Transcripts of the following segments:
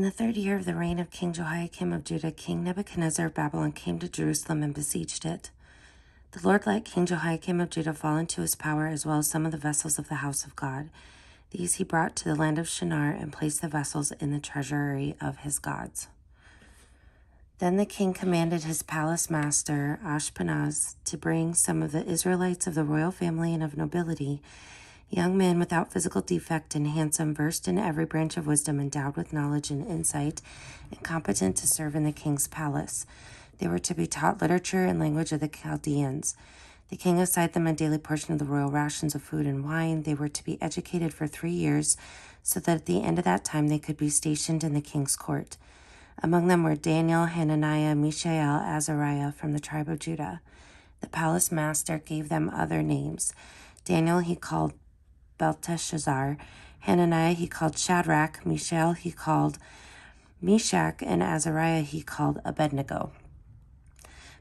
In the 3rd year of the reign of King Jehoiakim of Judah, King Nebuchadnezzar of Babylon came to Jerusalem and besieged it. The Lord let King Jehoiakim of Judah fall into his power, as well as some of the vessels of the house of God. These he brought to the land of Shinar and placed the vessels in the treasury of his gods. Then the king commanded his palace master, Ashpenaz, to bring some of the Israelites of the royal family and of nobility, young men without physical defect and handsome, versed in every branch of wisdom, endowed with knowledge and insight, and competent to serve in the king's palace. They were to be taught literature and language of the Chaldeans. The king assigned them a daily portion of the royal rations of food and wine. They were to be educated for 3 years, so that at the end of that time they could be stationed in the king's court. Among them were Daniel, Hananiah, Mishael, Azariah from the tribe of Judah. The palace master gave them other names. Daniel he called Belteshazzar, Hananiah he called Shadrach, Mishael he called Meshach, and Azariah he called Abednego.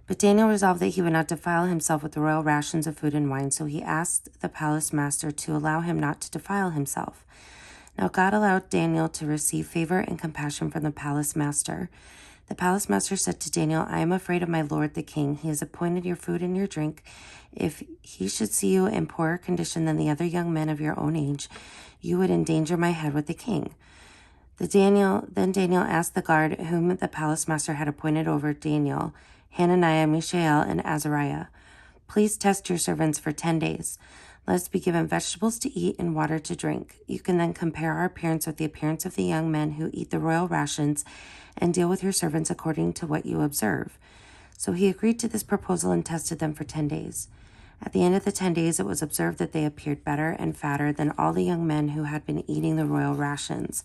But Daniel resolved that he would not defile himself with the royal rations of food and wine, so he asked the palace master to allow him not to defile himself. Now God allowed Daniel to receive favor and compassion from the palace master. The palace master said to Daniel, I am afraid of my lord the king. He has appointed your food and your drink. If he should see you in poorer condition than the other young men of your own age, you would endanger my head with the king. Then Daniel asked the guard whom the palace master had appointed over Daniel, Hananiah, Mishael, and Azariah, please test your servants for 10 days. Let us be given vegetables to eat and water to drink. You can then compare our appearance with the appearance of the young men who eat the royal rations and deal with your servants according to what you observe. So he agreed to this proposal and tested them for 10 days. At the end of the 10 days, it was observed that they appeared better and fatter than all the young men who had been eating the royal rations.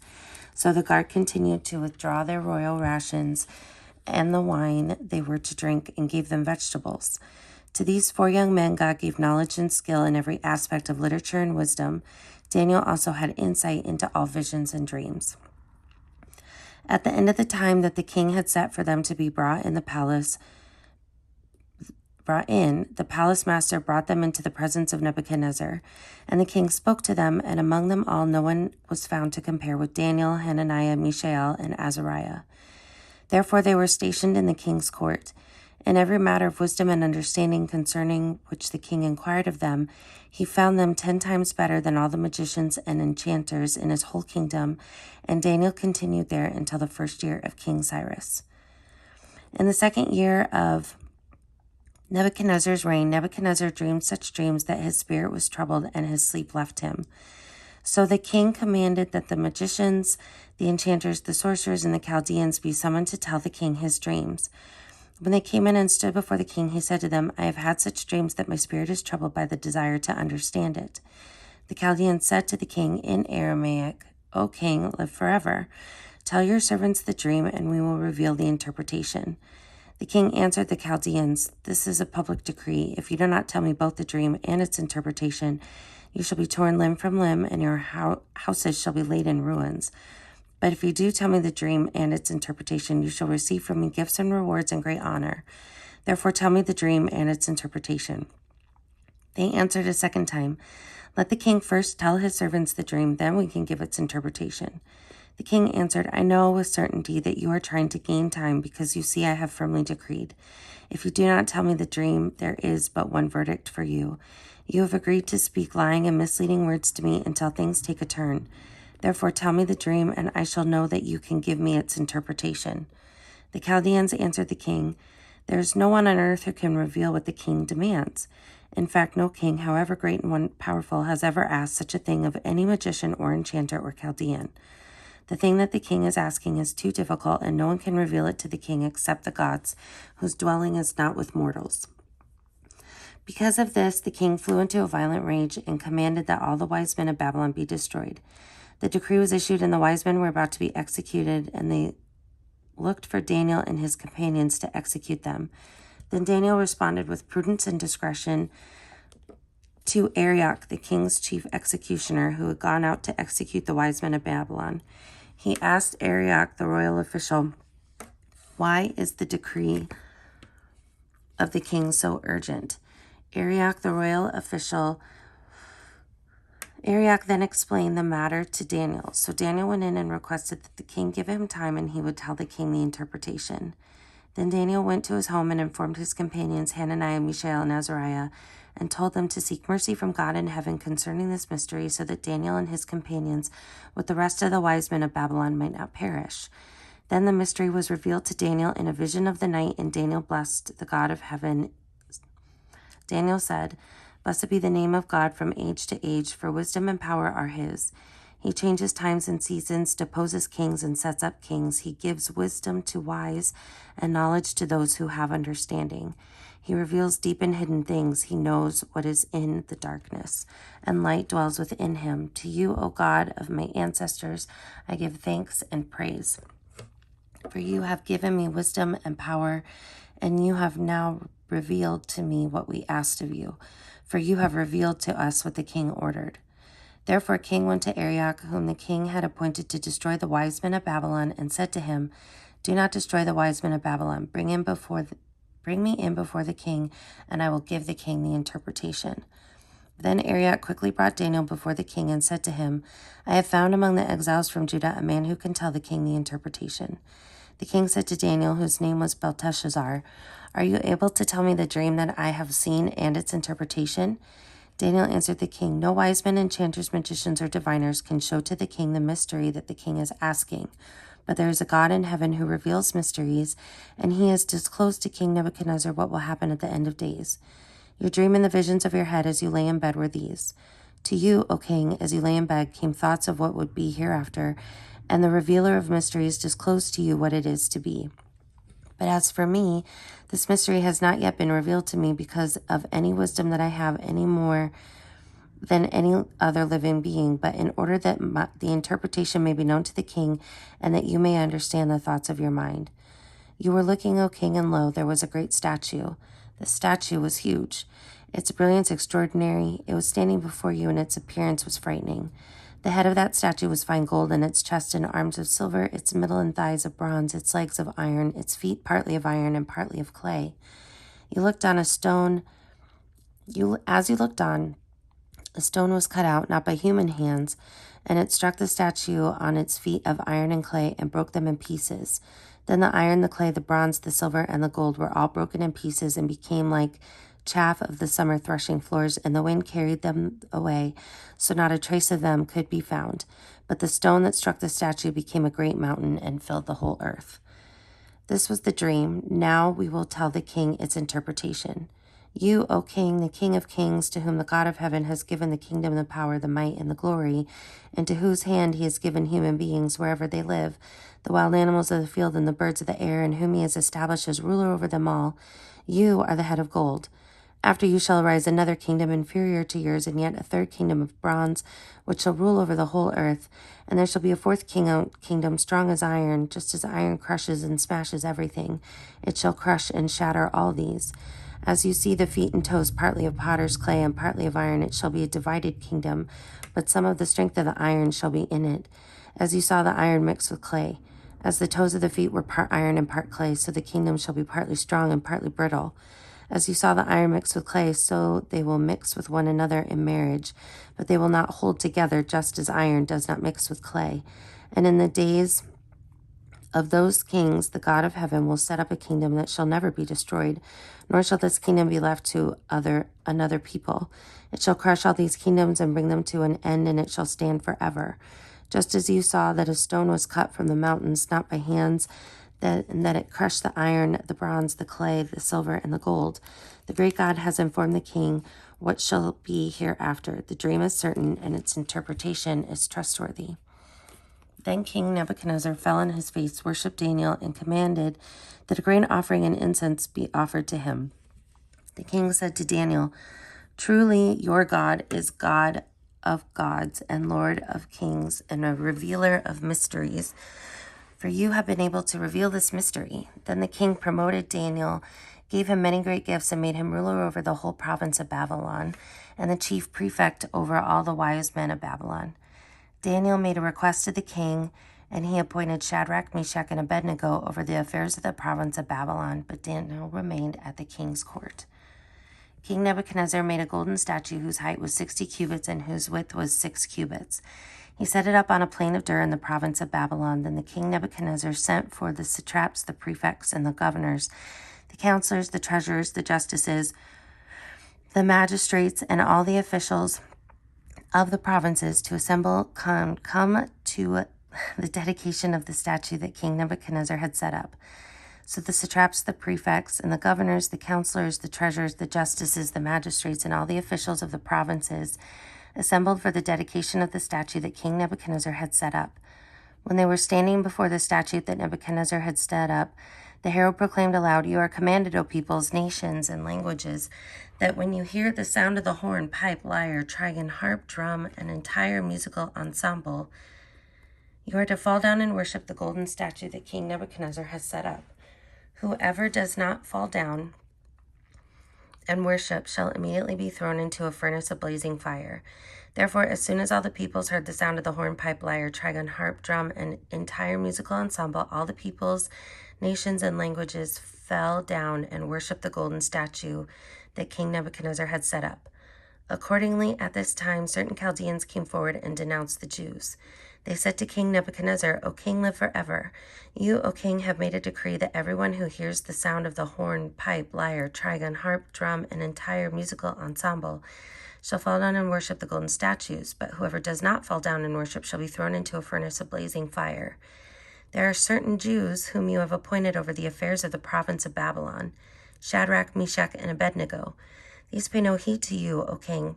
So the guard continued to withdraw their royal rations and the wine they were to drink, and gave them vegetables. To these 4 young men, God gave knowledge and skill in every aspect of literature and wisdom. Daniel also had insight into all visions and dreams. At the end of the time that the king had set for them to be brought in, the palace master brought them into the presence of Nebuchadnezzar. And the king spoke to them, and among them all no one was found to compare with Daniel, Hananiah, Mishael, and Azariah. Therefore they were stationed in the king's court. In every matter of wisdom and understanding concerning which the king inquired of them, he found them 10 times better than all the magicians and enchanters in his whole kingdom, and Daniel continued there until the 1st year of King Cyrus. In the 2nd year of Nebuchadnezzar's reign, Nebuchadnezzar dreamed such dreams that his spirit was troubled and his sleep left him. So the king commanded that the magicians, the enchanters, the sorcerers, and the Chaldeans be summoned to tell the king his dreams. When they came in and stood before the king, he said to them, I have had such dreams that my spirit is troubled by the desire to understand it. The Chaldeans said to the king in Aramaic, O king, live forever. Tell your servants the dream, and we will reveal the interpretation. The king answered the Chaldeans, This is a public decree. If you do not tell me both the dream and its interpretation, you shall be torn limb from limb, and your houses shall be laid in ruins. But if you do tell me the dream and its interpretation, you shall receive from me gifts and rewards and great honor. Therefore tell me the dream and its interpretation. They answered a second time, Let the king first tell his servants the dream, then we can give its interpretation. The king answered, I know with certainty that you are trying to gain time, because you see I have firmly decreed. If you do not tell me the dream, there is but one verdict for you. You have agreed to speak lying and misleading words to me until things take a turn. Therefore tell me the dream, and I shall know that you can give me its interpretation. The Chaldeans answered the king, There is no one on earth who can reveal what the king demands. In fact, no king, however great and powerful, has ever asked such a thing of any magician or enchanter or Chaldean. The thing that the king is asking is too difficult, and no one can reveal it to the king except the gods, whose dwelling is not with mortals. Because of this, the king flew into a violent rage and commanded that all the wise men of Babylon be destroyed. The decree was issued, and the wise men were about to be executed, and they looked for Daniel and his companions to execute them. Then Daniel responded with prudence and discretion to Arioch, the king's chief executioner, who had gone out to execute the wise men of Babylon. He asked Arioch, the royal official, Why is the decree of the king so urgent? Arioch, the royal official, Arioch then explained the matter to Daniel. So Daniel went in and requested that the king give him time and he would tell the king the interpretation. Then Daniel went to his home and informed his companions Hananiah, Mishael, and Azariah, and told them to seek mercy from God in heaven concerning this mystery, so that Daniel and his companions, with the rest of the wise men of Babylon, might not perish. Then the mystery was revealed to Daniel in a vision of the night, and Daniel blessed the God of heaven. Daniel said, "Blessed be the name of God from age to age, for wisdom and power are his. He changes times and seasons, deposes kings, and sets up kings. He gives wisdom to wise and knowledge to those who have understanding. He reveals deep and hidden things. He knows what is in the darkness, and light dwells within him. To you, O God of my ancestors, I give thanks and praise. For you have given me wisdom and power, and you have now revealed to me what we asked of you. For you have revealed to us what the king ordered." Therefore king went to Arioch, whom the king had appointed to destroy the wise men of Babylon, and said to him, "Do not destroy the wise men of Babylon. Bring me in before the king, and I will give the king the interpretation." Then Arioch quickly brought Daniel before the king and said to him, "I have found among the exiles from Judah a man who can tell the king the interpretation." The king said to Daniel, whose name was Belteshazzar, "Are you able to tell me the dream that I have seen and its interpretation?" Daniel answered the king, "No wise men, enchanters, magicians, or diviners can show to the king the mystery that the king is asking. But there is a God in heaven who reveals mysteries, and he has disclosed to King Nebuchadnezzar what will happen at the end of days. Your dream and the visions of your head as you lay in bed were these. To you, O king, as you lay in bed, came thoughts of what would be hereafter, and the revealer of mysteries disclosed to you what it is to be. But as for me, this mystery has not yet been revealed to me because of any wisdom that I have any more than any other living being, but in order that the interpretation may be known to the king, and that you may understand the thoughts of your mind. You were looking, O king, and lo, there was a great statue. The statue was huge, its brilliance extraordinary. It was standing before you, and its appearance was frightening. The head of that statue was fine gold, and its chest and arms of silver, its middle and thighs of bronze, its legs of iron, its feet partly of iron and partly of clay. You looked on a stone. As you looked on, a stone was cut out, not by human hands, and it struck the statue on its feet of iron and clay and broke them in pieces. Then the iron, the clay, the bronze, the silver, and the gold were all broken in pieces and became like chaff of the summer threshing floors, and the wind carried them away, so not a trace of them could be found. But the stone that struck the statue became a great mountain and filled the whole earth. This was the dream. Now we will tell the king its interpretation. You, O king, the king of kings, to whom the God of heaven has given the kingdom, the power, the might, and the glory, and to whose hand he has given human beings wherever they live, the wild animals of the field and the birds of the air, and whom he has established as ruler over them all, you are the head of gold. After you shall arise another kingdom inferior to yours, and yet a third kingdom of bronze, which shall rule over the whole earth. And there shall be a fourth kingdom strong as iron, just as iron crushes and smashes everything. It shall crush and shatter all these. As you see the feet and toes partly of potter's clay and partly of iron, it shall be a divided kingdom, but some of the strength of the iron shall be in it. As you saw the iron mixed with clay, as the toes of the feet were part iron and part clay, so the kingdom shall be partly strong and partly brittle. As you saw the iron mixed with clay, so they will mix with one another in marriage, but they will not hold together, just as iron does not mix with clay. And in the days of those kings, the God of heaven will set up a kingdom that shall never be destroyed, nor shall this kingdom be left to another people. It shall crush all these kingdoms and bring them to an end, and it shall stand forever. Just as you saw that a stone was cut from the mountains, not by hands, and that it crushed the iron, the bronze, the clay, the silver, and the gold. The great God has informed the king what shall be hereafter. The dream is certain, and its interpretation is trustworthy. Then King Nebuchadnezzar fell on his face, worshipped Daniel, and commanded that a grain offering and incense be offered to him. The king said to Daniel, "Truly your God is God of gods and Lord of kings and a revealer of mysteries, for you have been able to reveal this mystery." Then the king promoted Daniel, gave him many great gifts, and made him ruler over the whole province of Babylon, and the chief prefect over all the wise men of Babylon. Daniel made a request to the king, and he appointed Shadrach, Meshach, and Abednego over the affairs of the province of Babylon, but Daniel remained at the king's court. King Nebuchadnezzar made a golden statue whose height was 60 cubits and whose width was 6 cubits. He set it up on a plain of Dur in the province of Babylon. Then the king Nebuchadnezzar sent for the satraps, the prefects, and the governors, the counselors, the treasurers, the justices, the magistrates, and all the officials of the provinces to assemble, come to the dedication of the statue that King Nebuchadnezzar had set up. So the satraps, the prefects, and the governors, the counselors, the treasurers, the justices, the magistrates, and all the officials of the provinces assembled for the dedication of the statue that King Nebuchadnezzar had set up. When they were standing before the statue that Nebuchadnezzar had set up, the herald proclaimed aloud, "You are commanded, O peoples, nations, and languages, that when you hear the sound of the horn, pipe, lyre, trigon, harp, drum, and entire musical ensemble, you are to fall down and worship the golden statue that King Nebuchadnezzar has set up. Whoever does not fall down and worship shall immediately be thrown into a furnace of blazing fire." Therefore, as soon as all the peoples heard the sound of the horn, pipe, lyre, trigon, harp, drum, and entire musical ensemble, all the peoples, nations, and languages fell down and worshipped the golden statue that King Nebuchadnezzar had set up. Accordingly, at this time, certain Chaldeans came forward and denounced the Jews. They said to King Nebuchadnezzar, "O king, live forever. You, O king, have made a decree that everyone who hears the sound of the horn, pipe, lyre, trigon, harp, drum, and entire musical ensemble shall fall down and worship the golden statues, but whoever does not fall down and worship shall be thrown into a furnace of blazing fire. There are certain Jews whom you have appointed over the affairs of the province of Babylon, Shadrach, Meshach, and Abednego. These pay no heed to you, O king.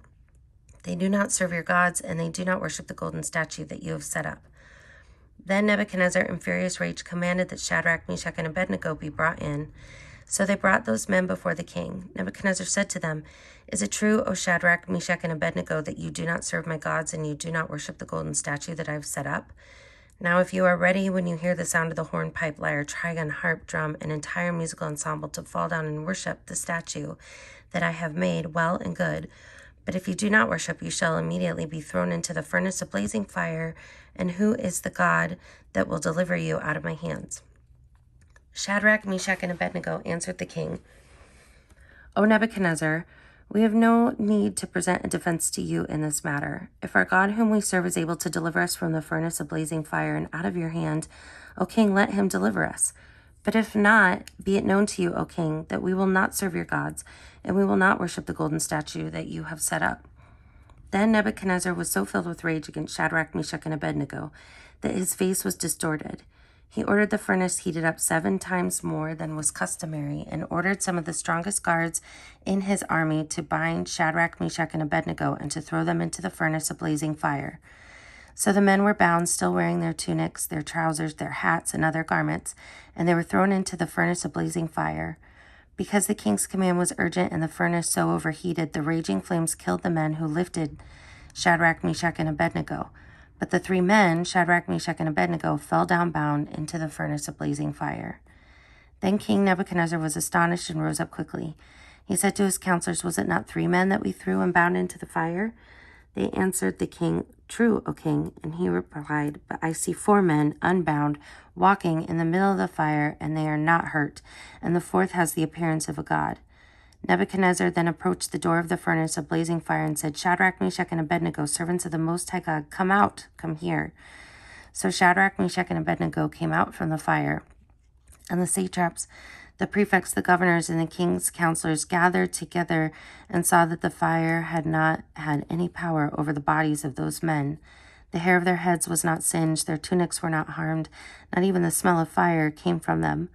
They do not serve your gods, and they do not worship the golden statue that you have set up." Then Nebuchadnezzar, in furious rage, commanded that Shadrach, Meshach, and Abednego be brought in. So they brought those men before the king. Nebuchadnezzar said to them, "Is it true, O Shadrach, Meshach, and Abednego, that you do not serve my gods, and you do not worship the golden statue that I have set up? Now if you are ready when you hear the sound of the horn, pipe, lyre, trigon, harp, drum, and entire musical ensemble to fall down and worship the statue that I have made, well and good. But if you do not worship, you shall immediately be thrown into the furnace of blazing fire. And who is the God that will deliver you out of my hands?" Shadrach, Meshach, and Abednego answered the king, "O Nebuchadnezzar, we have no need to present a defense to you in this matter. If our God whom we serve is able to deliver us from the furnace of blazing fire and out of your hand, O king, let him deliver us. But if not, be it known to you, O king, that we will not serve your gods, and we will not worship the golden statue that you have set up." Then Nebuchadnezzar was so filled with rage against Shadrach, Meshach, and Abednego that his face was distorted. He ordered the furnace heated up 7 times more than was customary, and ordered some of the strongest guards in his army to bind Shadrach, Meshach, and Abednego and to throw them into the furnace of blazing fire. So the men were bound, still wearing their tunics, their trousers, their hats, and other garments, and they were thrown into the furnace of blazing fire. Because the king's command was urgent and the furnace so overheated, the raging flames killed the men who lifted Shadrach, Meshach, and Abednego. But the 3 men, Shadrach, Meshach, and Abednego, fell down bound into the furnace of blazing fire. Then King Nebuchadnezzar was astonished and rose up quickly. He said to his counselors, "Was it not 3 men that we threw and bound into the fire?" They answered the king, "True, O king." And he replied, "But I see 4 men, unbound, walking in the middle of the fire, and they are not hurt, and the 4th has the appearance of a god." Nebuchadnezzar then approached the door of the furnace of blazing fire and said, "Shadrach, Meshach, and Abednego, servants of the Most High God, come out, come here." So Shadrach, Meshach, and Abednego came out from the fire, and the satraps, the prefects, the governors, and the king's counselors gathered together and saw that the fire had not had any power over the bodies of those men. The hair of their heads was not singed, their tunics were not harmed, not even the smell of fire came from them.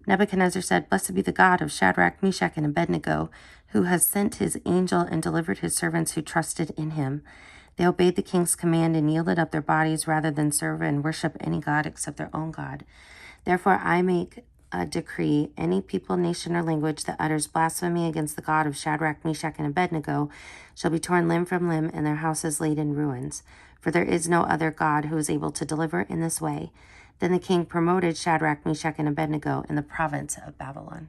Nebuchadnezzar said, "Blessed be the God of Shadrach, Meshach, and Abednego, who has sent his angel and delivered his servants who trusted in him." They obeyed the king's command and yielded up their bodies rather than serve and worship any god except their own God. Therefore I make a decree, any people, nation, or language that utters blasphemy against the God of Shadrach, Meshach, and Abednego shall be torn limb from limb and their houses laid in ruins. For there is no other God who is able to deliver in this way. Then the king promoted Shadrach, Meshach, and Abednego in the province of Babylon.